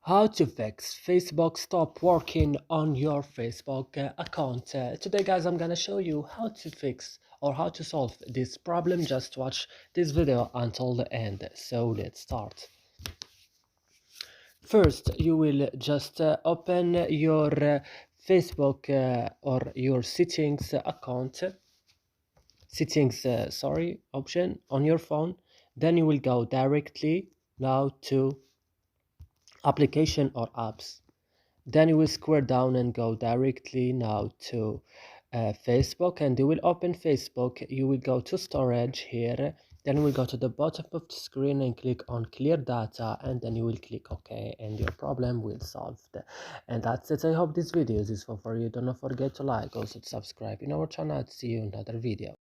How to fix Facebook stop working on your Facebook account. Today guys, I'm gonna show you how to fix or how to solve this problem. Just watch this video until the end. So let's start. First, you will just open your Facebook or your settings account option on your phone. Then you will go directly now to application or apps. Then you will scroll down and go directly now to Facebook, and you will open Facebook. You will go to storage here, then you will go to the bottom of the screen and click on clear data, and then you will click OK, and your problem will solved. And that's it. I hope this video is useful for you. Don't forget to like, also to subscribe in our channel. See you in another video.